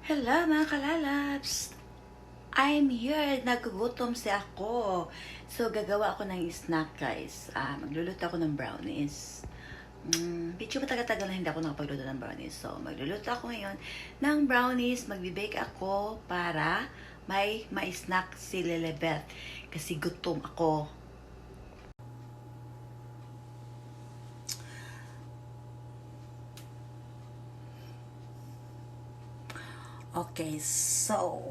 Hello mga kalalabs! I'm here. Nagugutom si ako. So, gagawa ako ng snack, guys. Magluluto ako ng brownies. Medyo matagal-tagal na hindi ako nakapagluto ng brownies. So, magluluto ako ngayon ng brownies. Magbe-bake ako para may snack si Lilibeth. Kasi gutom ako. Okay, so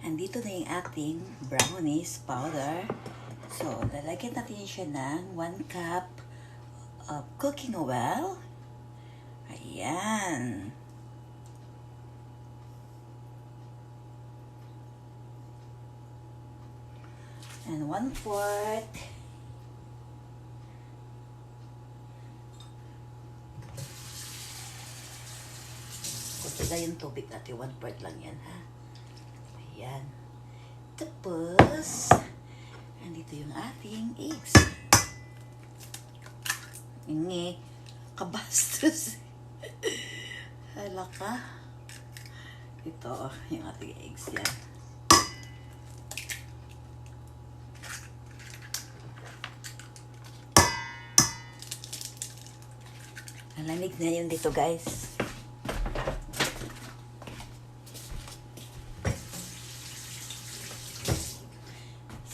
andito na yung ating brownies powder. So, lalagyan natin siya ng 1 cup of cooking oil. Ayan. And 1/4 Kunti yung tubig natin. 1/4 lang yan, ha? Ayan. Tapos, andito yung ating eggs. Ingi. Kabastos. Hala ka. Ito, yung ating eggs yan. Nalamig na yun dito, guys.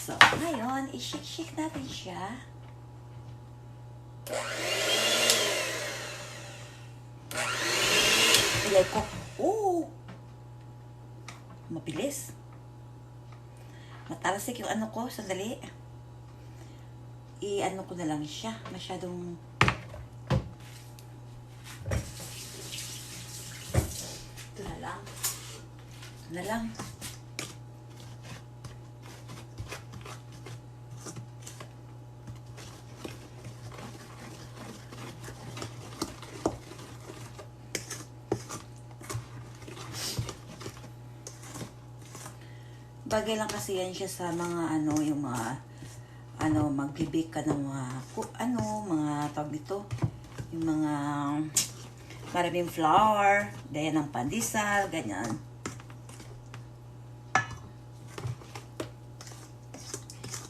So, ngayon, i-shake-shake natin siya. Ilay ko. Oh! Mabilis. Matalasik yung ano ko. Sandali. I-ano ko na lang siya. Masyadong... Ito na lang. Ito na lang. Bagay lang kasi yan siya sa mga yung mga magbibake ka ng mga mga tawag dito, yung mga maraming flour, gaya ng pandesal, ganyan.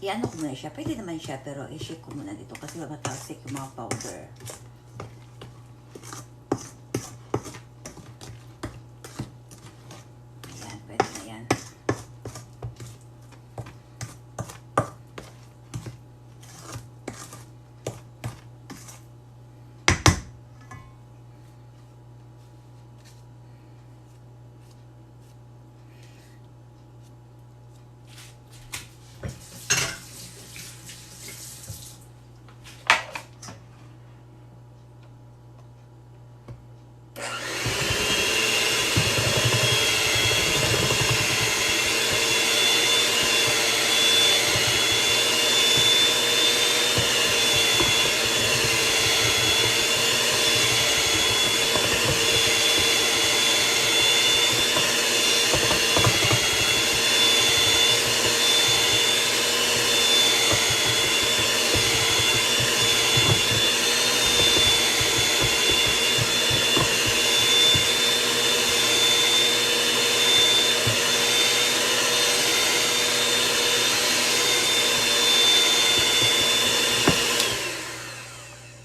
I-ano ko muna siya, pwede naman siya, pero i-shake ko muna dito kasi matalsik yung mga powder.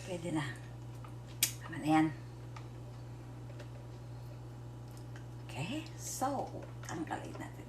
Pwede na. Tama na yan. Okay. So, tanggalin natin.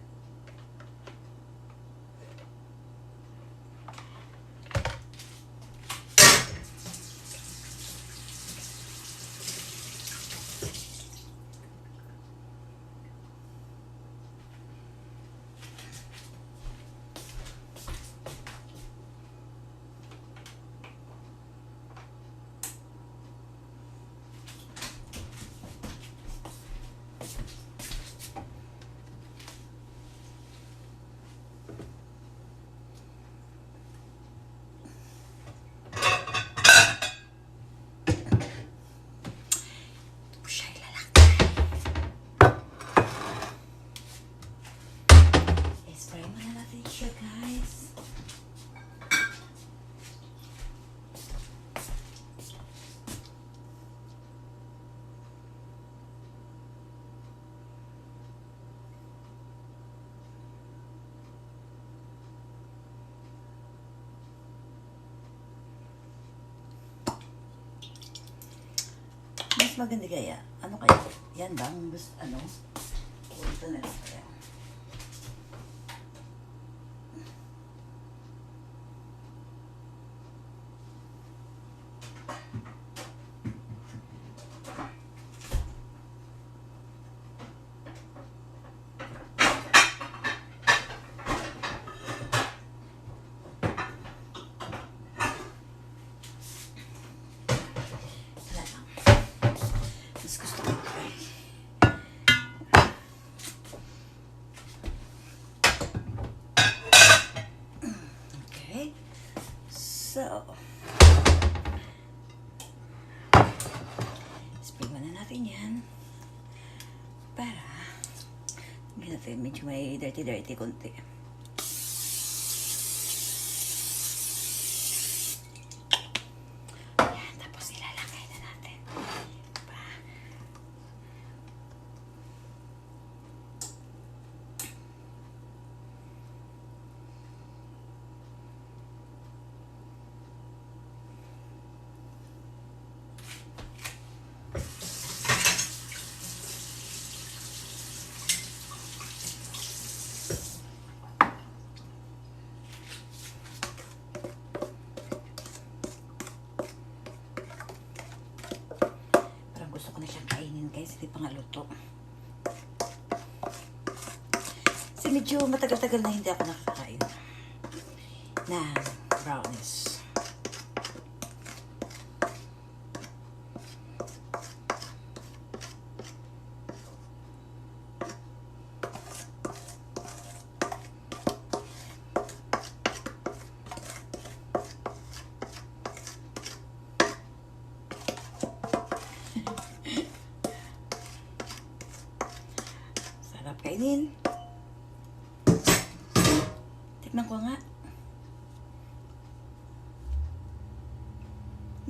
mas maganda kaya? Ano kaya? Yan ba? Ano? Ito na lang kaya. Mas gusto ko ito eh. Okay. So, spray na natin yan. Para, hindi natin medyo may dirty konti. Yan, tapos ilalagay na natin. Gusto ko na siyang kainin guys, hindi pa nga luto. Kasi medyo matagal-tagal na hindi ako nakakain na brownies. Kainin. Tikman ko nga.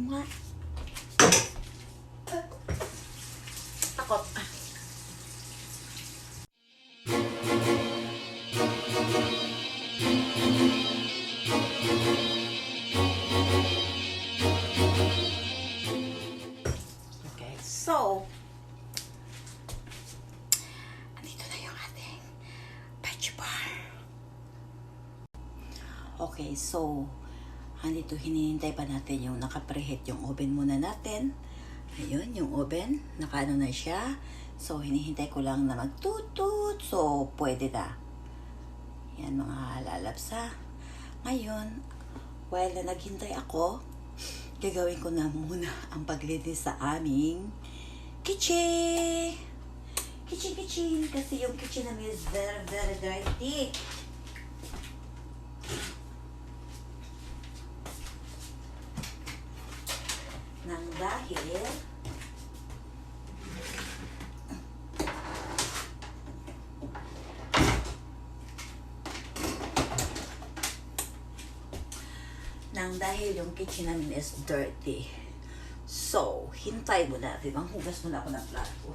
Nga. Takot. Okay, so okay, so andito hinihintay pa natin yung nakapreheat yung oven muna natin. Ayun, yung oven, nakaano na siya. So, hinihintay ko lang na magtutut. So, pwede na. Yan mga lalabs ha. Ngayon, while na naghintay ako, gagawin ko na muna ang paglinis sa aming kitchen. Kitchen. Kasi yung kitchen namin is very dirty. Dahil yung kitchen namin is dirty. So, hintay mo natin. Manghugas muna ako ng plato.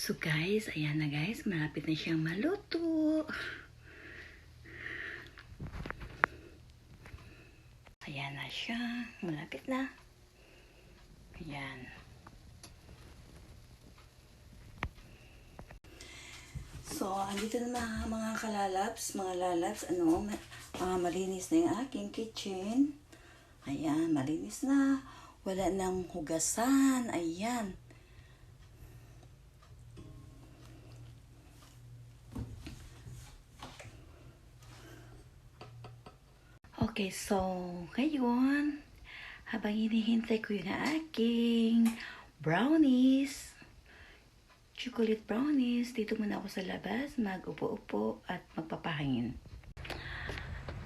So guys, ayan na guys, malapit na siyang maluto. Ayan na siya, malapit na. Ayan. So, andito na mga kalalabs, mga lalabs, malinis na yung aking kitchen. Ayan, malinis na. Wala nang hugasan. Ayan. Okay, so, ngayon, habang hinihintay ko yung aking brownies, chocolate brownies, dito muna ako sa labas, mag-upo-upo at magpapahangin.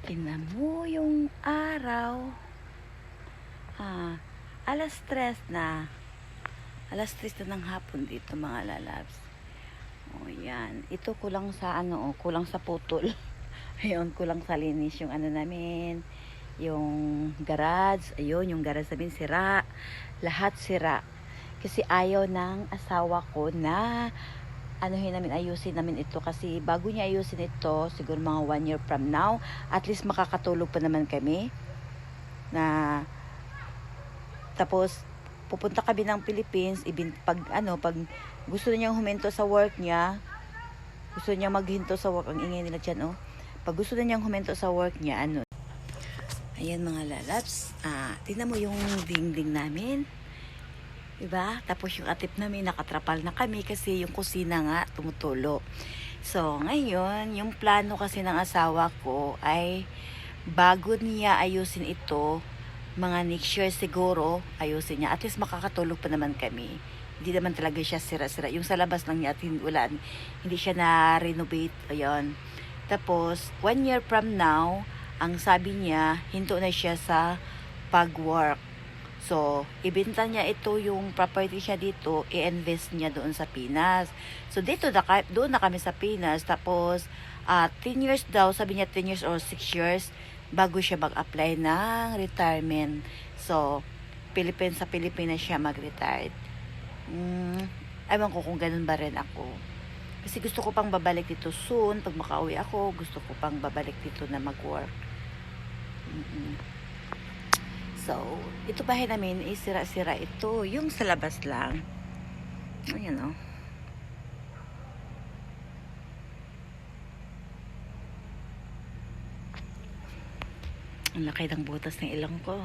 Tingnan mo yung araw. Alas 3 na. Alas 3 na ng hapon dito mga lalabs. O yan. Ito kulang sa kulang sa putol. Ayun, kulang sa linis yung namin. Yung garage. Ayun, yung garage namin sira. Lahat sira. Kasi ayaw ng asawa ko na ayusin namin ito. Kasi bago niya ayusin ito, siguro mga 1 year from now, at least makakatulog pa naman kami. Tapos, pupunta kami ng Philippines, pag gusto niya huminto sa work niya, gusto niya maghinto sa work, ang ingay nila dyan, Pag gusto niya huminto sa work niya, ayan mga lalabs, tingnan mo yung dingding namin. Diba? Tapos yung atip namin, nakatrapal na kami kasi yung kusina nga, tumutulo. So, ngayon, yung plano kasi ng asawa ko ay bago niya ayusin ito, mga next year siguro, ayusin niya. At least makakatulog pa naman kami. Hindi naman talaga siya sira-sira. Yung sa labas lang niya at hindi siya na-renovate. Ayun. Tapos, 1 year from now, ang sabi niya, hinto na siya sa pag-work. So, ibenta niya ito, yung property siya dito, i-invest niya doon sa Pinas. So, doon na kami sa Pinas. Tapos, 10 years daw, sabi niya 10 years or 6 years, bago siya mag-apply ng retirement. So, sa Pilipinas siya mag-retire. Ewan ko kung ganun ba rin ako. Kasi gusto ko pang babalik dito soon. Pag makauwi ako, gusto ko pang babalik dito na mag-work. So, ito bahay namin, sira-sira ito. Yung sa labas lang. Ayan, Ang laki ng butas ng ilong ko.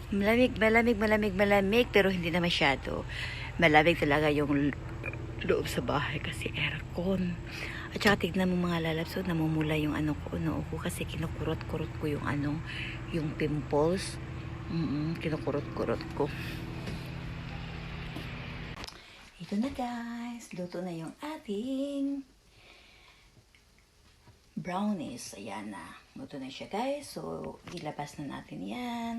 Malamig, pero hindi na masyado. Malamig talaga yung loob sa bahay kasi aircon. At saka tignan mo mga lalabs, namumula yung ko kasi kinukurot-kurot ko yung yung pimples. Kinukurot-kurot ko. Ito na guys, luto na yung ating brownies. Ayan na, luto na siya guys. So, ilabas na natin yan.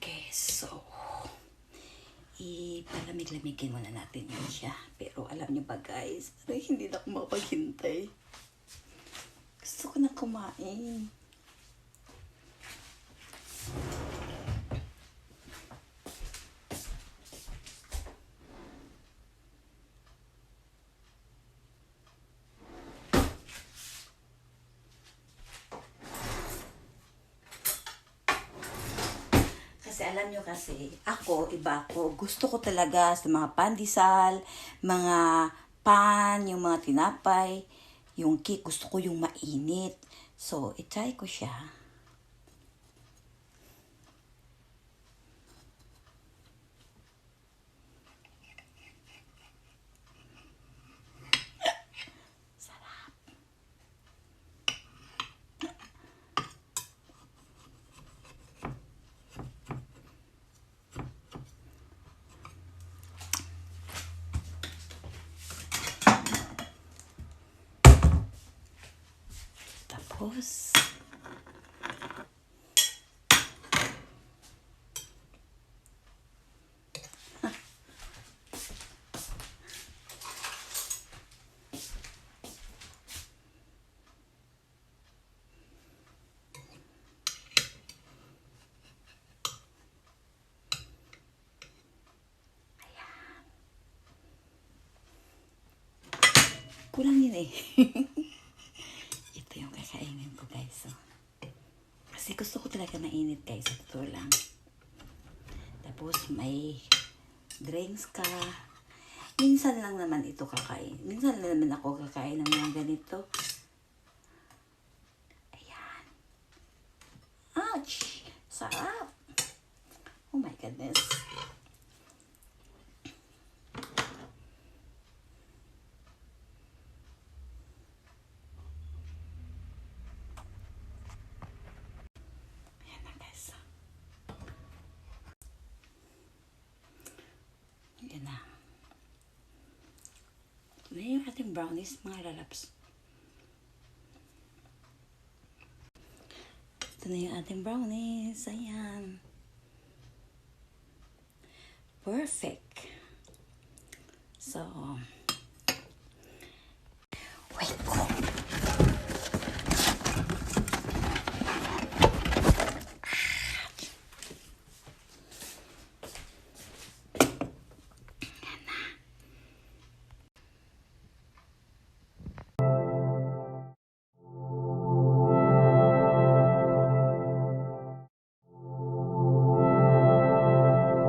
Okay, so ipalamig-lamigin muna natin yun siya. Pero alam niyo ba guys, hindi na ako makapaghintay. Gusto ko na kumain. Kasi alam nyo kasi, iba ako. Gusto ko talaga sa mga pandesal, mga pan, yung mga tinapay, yung cake, gusto ko yung mainit. So, itry ko siya. Tapos, Kulang yun eh. Ito yung kakainin ko guys. So. Kasi gusto ko talaga mainit guys. Sa totoo lang. Tapos may drinks ka. Minsan lang naman ito kakain. Minsan lang naman ako kakain ng mga ganito. Ayan. Ouch! Sarap! Oh my goodness. Ayan na guys. Ayan na. Ito na yung ating brownies mga lalaps. Ito na yung ating brownies. Ayan. Perfect. So,